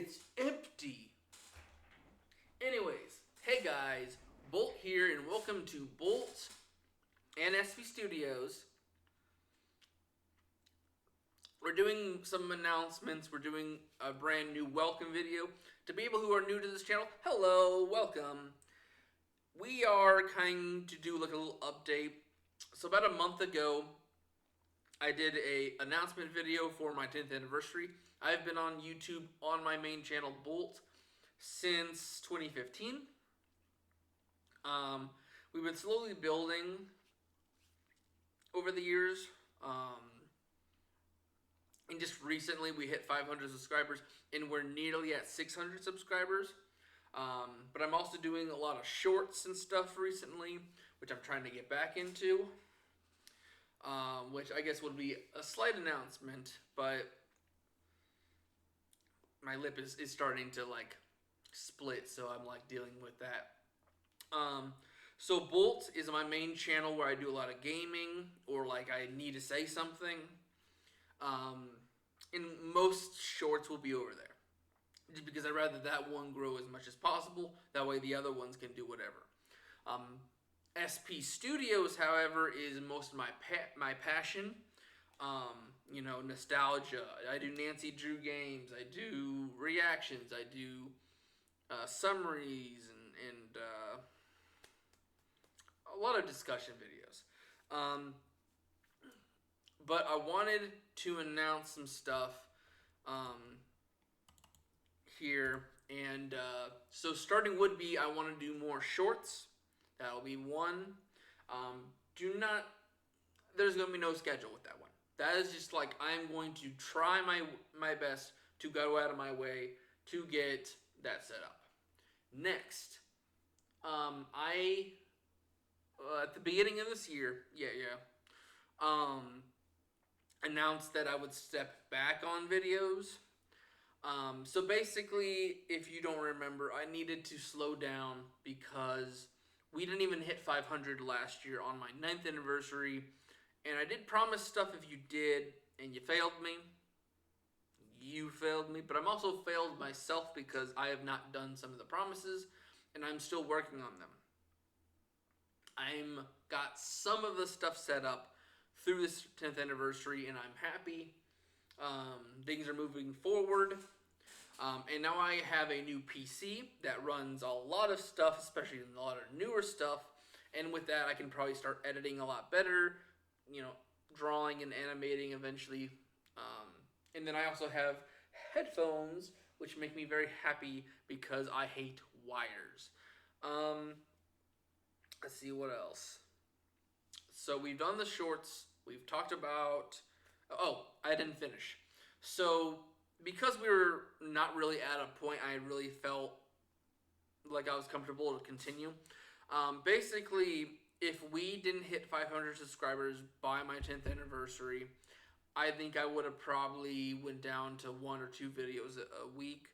It's empty. Anyways, hey guys, Bolt here, and welcome to Bolt and SV Studios. We're doing some announcements. We're doing a brand new welcome video. To people who are new to this channel, hello, welcome. We are kind to do like a little update. So about a month ago, I did a announcement video for my 10th anniversary. I've been on YouTube on my main channel, Bolt, since 2015. We've been slowly building over the years. And just recently we hit 500 subscribers, and we're nearly at 600 subscribers. But I'm also doing a lot of shorts and stuff recently, which I'm trying to get back into. Which I guess would be a slight announcement, but my lip is starting to like split, so I'm like dealing with that. So Bolt is my main channel where I do a lot of gaming or like I need to say something. And most shorts will be over there, just because I'd rather that one grow as much as possible. That way the other ones can do whatever. SP Studios, however, is most of my passion. Nostalgia. I do Nancy Drew games. I do reactions. I do summaries and a lot of discussion videos. But I wanted to announce some stuff here. And so starting would be I want to do more shorts. That'll be one. There's going to be no schedule with that one. That is just like I'm going to try my best to go out of my way to get that set up. Next, I at the beginning of this year, announced that I would step back on videos. So basically, if you don't remember, I needed to slow down because we didn't even hit 500 last year on my 9th anniversary. And I did promise stuff if you did, and you failed me. You failed me, but I'm also failed myself because I have not done some of the promises, and I'm still working on them. I'm got some of the stuff set up through this 10th anniversary, and I'm happy. Things are moving forward. And now I have a new PC that runs a lot of stuff, especially a lot of newer stuff. And with that, I can probably start editing a lot better, drawing and animating eventually. And then I also have headphones, which make me very happy because I hate wires. Let's see what else. So we've done the shorts. We've talked about... Oh, I didn't finish. So because we were not really at a point I really felt like I was comfortable to continue. Basically, if we didn't hit 500 subscribers by my 10th anniversary, I think I would have probably went down to 1 or 2 videos a week.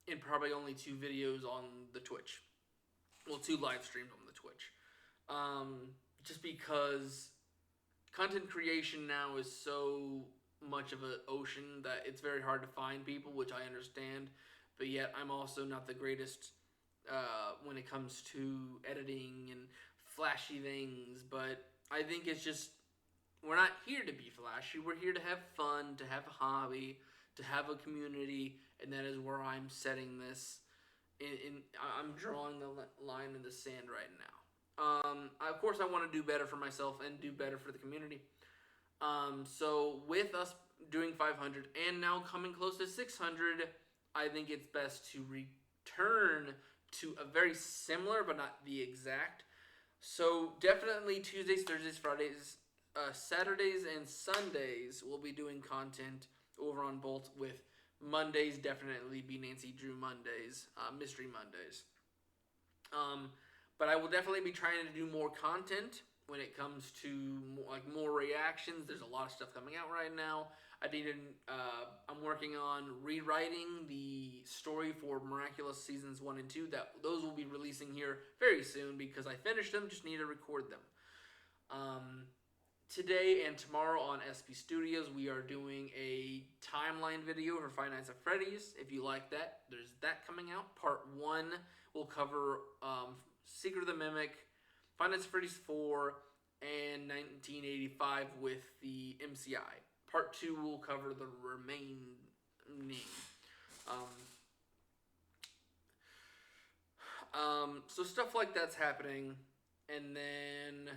And probably only 2 videos on the Twitch. Well, 2 live streams on the Twitch. Just because content creation now is so much of an ocean that it's very hard to find people, which I understand. But yet I'm also not the greatest when it comes to editing and flashy things. But I think it's just, we're not here to be flashy. We're here to have fun, to have a hobby, to have a community. And that is where I'm setting this. I'm drawing the line in the sand right now. Of course, I want to do better for myself and do better for the community. So with us doing 500 and now coming close to 600, I think it's best to return to a very similar, but not the exact. So definitely Tuesdays, Thursdays, Fridays, Saturdays, and Sundays we'll be doing content over on Bolt, with Mondays definitely be Nancy Drew Mondays, Mystery Mondays. But I will definitely be trying to do more content when it comes to more reactions. There's a lot of stuff coming out right now. I'm working on rewriting the story for Miraculous Seasons 1 and 2. Those will be releasing here very soon because I finished them, just need to record them. today and tomorrow on SP Studios, we are doing a timeline video for Five Nights at Freddy's. If you like that, there's that coming out. Part 1 will cover Secret of the Mimic, Five Nights at Freddy's 4, and 1985 with the MCI. Part 2 will cover the remaining. So stuff like that's happening, and then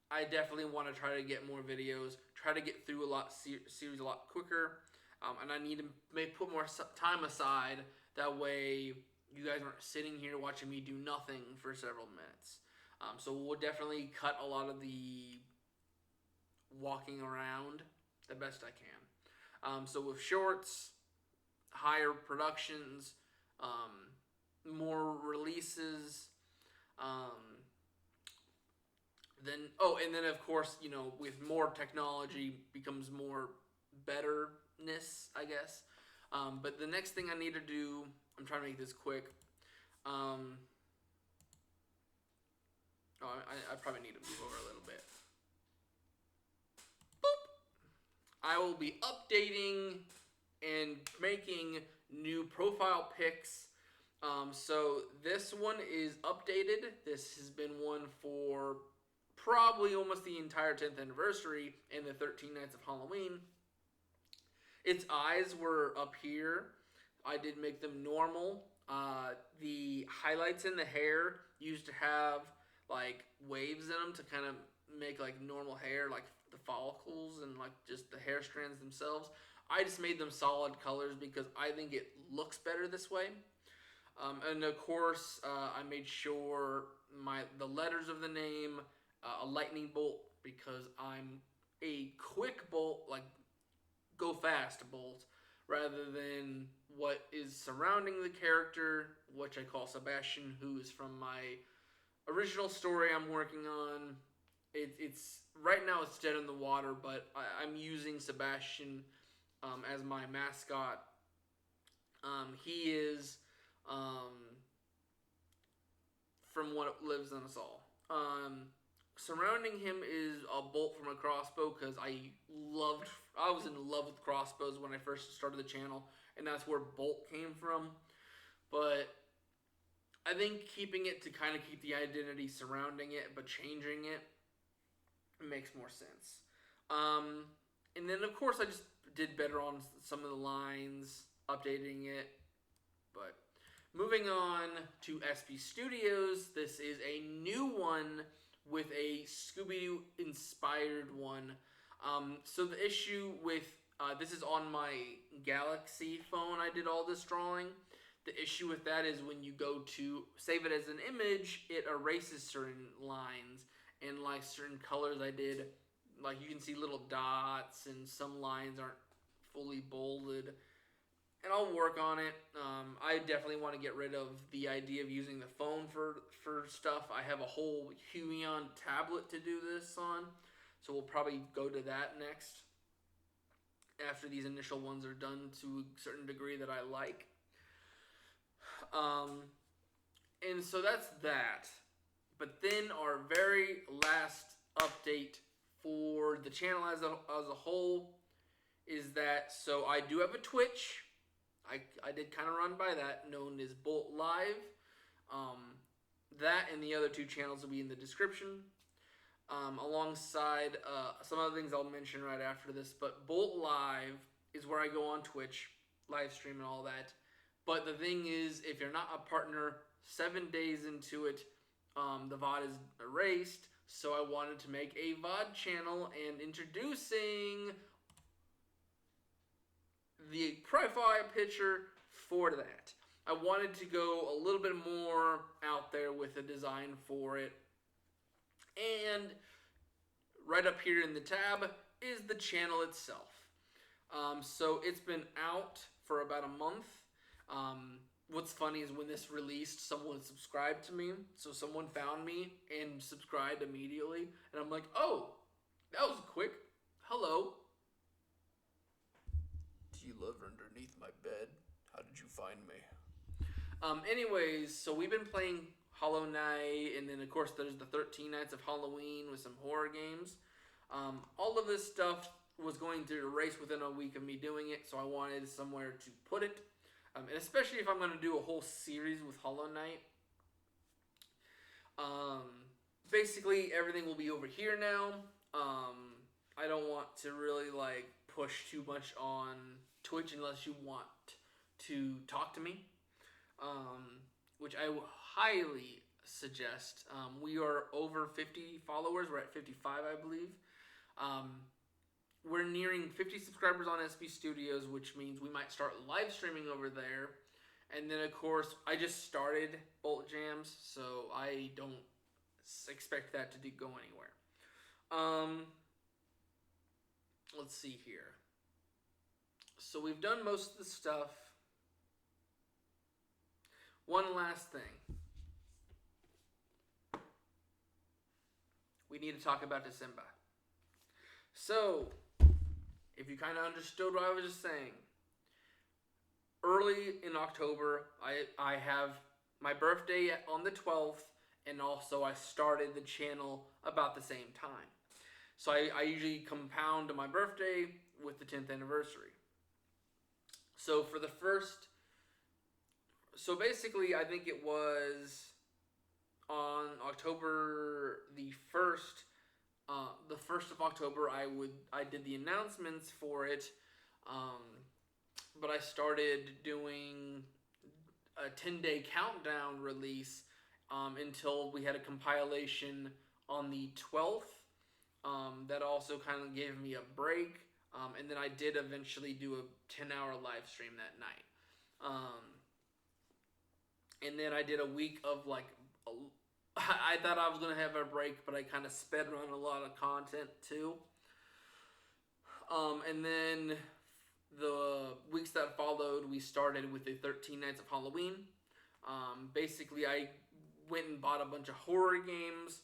I definitely want to try to get more videos, try to get through series a lot quicker, and I need to put more time aside. That way, you guys aren't sitting here watching me do nothing for several minutes. So we'll definitely cut a lot of the walking around the best I can. So with shorts, higher productions, more releases, and then of course, with more technology becomes more betterness, I guess. But the next thing I need to do, I'm trying to make this quick. I probably need to move over a little bit. Boop. I will be updating and making new profile pics. So this one is updated. This has been one for probably almost the entire 10th anniversary and the 13 Nights of Halloween. Its eyes were up here. I did make them normal. The highlights in the hair used to have like waves in them to kind of make like normal hair, like the follicles and like just the hair strands themselves. I just made them solid colors because I think it looks better this way. And of course, I made sure the letters of the name, a lightning bolt, because I'm a quick bolt, like go fast bolt, rather than what is surrounding the character, which I call Sebastian, who is from my original story I'm working on. It's right now it's dead in the water, but I'm using Sebastian as my mascot. He is from What Lives in Us All. Surrounding him is a bolt from a crossbow, because I was in love with crossbows when I first started the channel, and that's where bolt came from. But I think keeping it to kind of keep the identity surrounding it, but changing it makes more sense. And then of course I just did better on some of the lines, updating it. But moving on to SP Studios, this is a new one with a Scooby-Doo inspired one. So the issue with, this is on my Galaxy phone I did all this drawing. The issue with that is when you go to save it as an image, it erases certain lines and like certain colors I did. Like you can see little dots and some lines aren't fully bolded. And I'll work on it. I definitely want to get rid of the idea of using the phone for stuff. I have a whole Huion tablet to do this on. So we'll probably go to that next, after these initial ones are done to a certain degree that I like. And so that's that. But then our very last update for the channel as a whole is that, so I do have a Twitch. I did kind of run by that, known as Bolt Live. That and the other two channels will be in the description. Alongside some other things I'll mention right after this. But Bolt Live is where I go on Twitch, live stream and all that. But the thing is, if you're not a partner, 7 days into it, the VOD is erased. So I wanted to make a VOD channel, and introducing the profile picture for that. I wanted to go a little bit more out there with a design for it. And right up here in the tab is the channel itself. So it's been out for about a month. What's funny is when this released, someone subscribed to me. So someone found me and subscribed immediately. And I'm like, oh, that was quick. Hello. Do you live underneath my bed? How did you find me? Anyways, so we've been playing Hollow Knight, and then of course there's the 13 Nights of Halloween with some horror games. All of this stuff was going to erase within a week of me doing it, so I wanted somewhere to put it. And especially if I'm going to do a whole series with Hollow Knight. Basically, everything will be over here now. I don't want to really push too much on Twitch unless you want to talk to me, which I highly suggest. We are over 50 followers. We're at 55, I believe. We're nearing 50 subscribers on SB Studios, which means we might start live streaming over there. And then, of course, I just started Bolt Jams, so I don't expect that to go anywhere. Let's see here. So we've done most of the stuff. One last thing. We need to talk about December. So, if you kind of understood what I was just saying, early in October, I have my birthday on the 12th, and also I started the channel about the same time. So I usually compound my birthday with the 10th anniversary. So for the first, so basically I think it was on October the 1st, the 1st of October, I did the announcements for it, but I started doing a 10-day countdown release until we had a compilation on the 12th. That also kind of gave me a break, and then I did eventually do a 10-hour live stream that night. And then I did a week of I thought I was going to have a break, but I kind of sped run a lot of content too. And then the weeks that followed, we started with the 13 Nights of Halloween. Basically, I went and bought a bunch of horror games,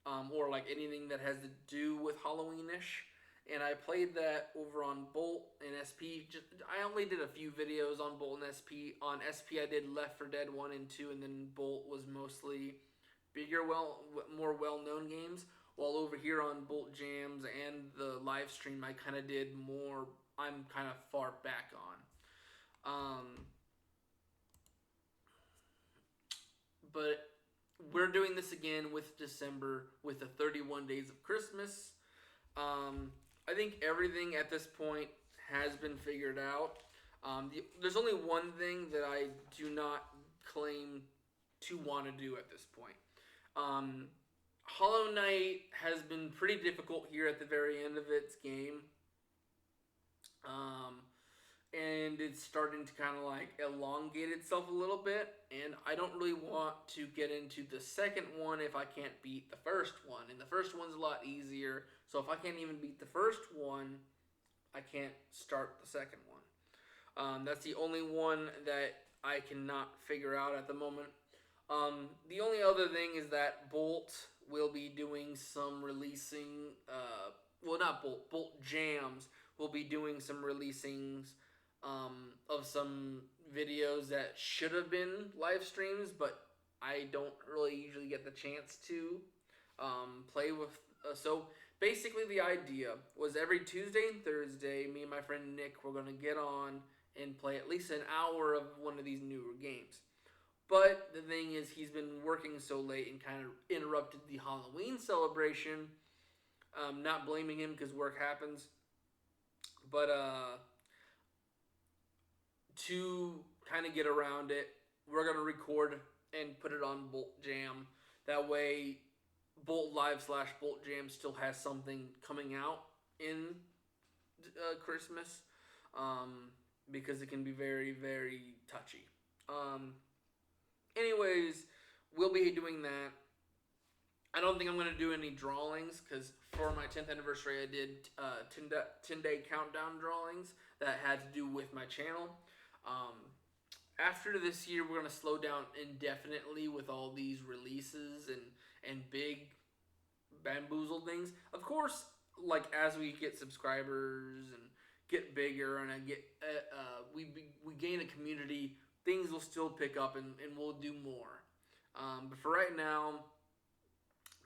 or anything that has to do with Halloween-ish. And I played that over on Bolt and SP. I only did a few videos on Bolt and SP. On SP, I did Left 4 Dead 1 and 2, and then Bolt was mostly bigger, more well-known games. While over here on Bolt Jams and the live stream, I kind of did more, I'm kind of far back on. But we're doing this again with December, with the 31 Days of Christmas. I think everything at this point has been figured out. There's only one thing that I do not claim to want to do at this point. Hollow Knight has been pretty difficult here at the very end of its game. And it's starting to kind of elongate itself a little bit. And I don't really want to get into the second one if I can't beat the first one. And the first one's a lot easier. So if I can't even beat the first one, I can't start the second one. That's the only one that I cannot figure out at the moment. The only other thing is that Bolt will be doing some releasing, not Bolt, Bolt Jams will be doing some releasings of some videos that should have been live streams, but I don't really usually get the chance to play with. So basically the idea was every Tuesday and Thursday, me and my friend Nick were going to get on and play at least an hour of one of these newer games. But the thing is, he's been working so late and kind of interrupted the Halloween celebration. Not blaming him because work happens. But to kind of get around it, we're going to record and put it on Bolt Jam. That way, Bolt Live / Bolt Jam still has something coming out in Christmas. Because it can be very, very touchy. Anyways, we'll be doing that. I don't think I'm going to do any drawings because for my 10th anniversary, I did 10-day countdown drawings that had to do with my channel. After this year, we're going to slow down indefinitely with all these releases and big bamboozle things. Of course, as we get subscribers and get bigger and we gain a community, things will still pick up and we'll do more. But for right now,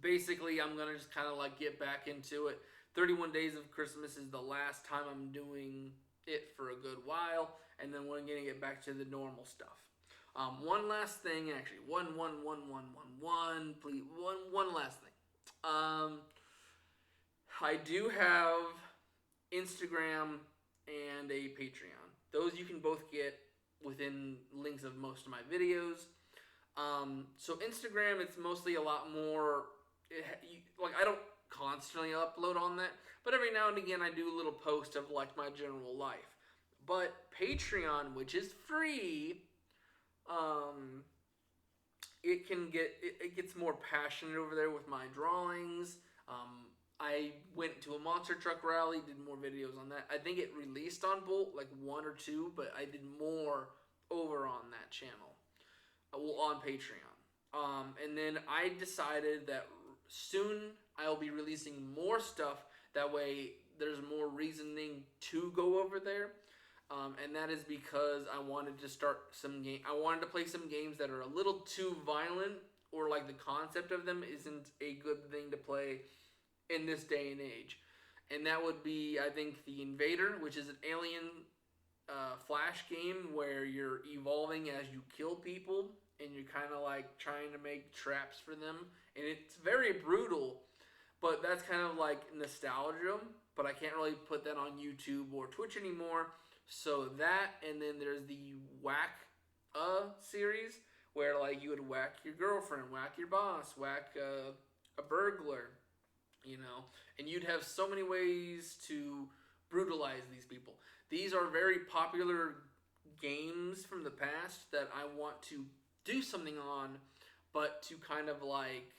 basically, I'm going to just kind of get back into it. 31 Days of Christmas is the last time I'm doing it for a good while, and then we're going to get back to the normal stuff. One last thing, actually, please, one last thing. I do have Instagram and a Patreon. Those you can both get within links of most of my videos. So Instagram, it's mostly a lot more, like I don't constantly upload on that, but every now and again I do a little post of like my general life. But Patreon, which is free, it gets more passionate over there with my drawings. I went to a monster truck rally, did more videos on that. I think it released on Bolt, like 1 or 2, but I did more over on that channel, on Patreon. And then I decided that soon I'll be releasing more stuff. That way there's more reasoning to go over there. And that is because I wanted to start I wanted to play some games that are a little too violent, or like the concept of them isn't a good thing to play in this day and age. And that would be, I think, The Invader, which is an alien flash game where you're evolving as you kill people, and you're kind of like trying to make traps for them. And it's very brutal, but that's kind of like nostalgia. But I can't really put that on YouTube or Twitch anymore. So that, and then there's the Whack series, where like you would whack your girlfriend, whack your boss, whack a burglar, and you'd have so many ways to brutalize these people. These are very popular games from the past that I want to do something on, but to kind of like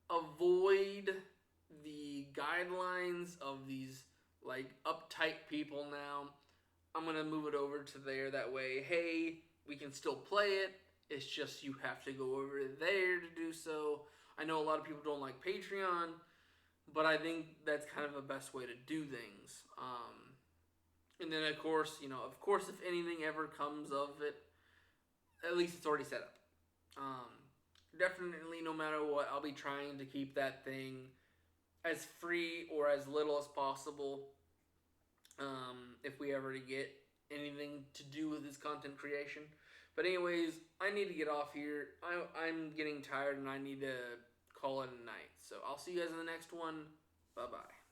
avoid the guidelines of these like uptight people now. I'm going to move it over to there. That way, hey, we can still play it. It's just you have to go over there to do so. I know a lot of people don't like Patreon, but I think that's kind of the best way to do things. And then, of course, if anything ever comes of it, at least it's already set up. Definitely, no matter what, I'll be trying to keep that thing as free or as little as possible. If we ever get anything to do with this content creation. But anyways, I need to get off here. I'm getting tired and I need to call it a night. So I'll see you guys in the next one. Bye-bye.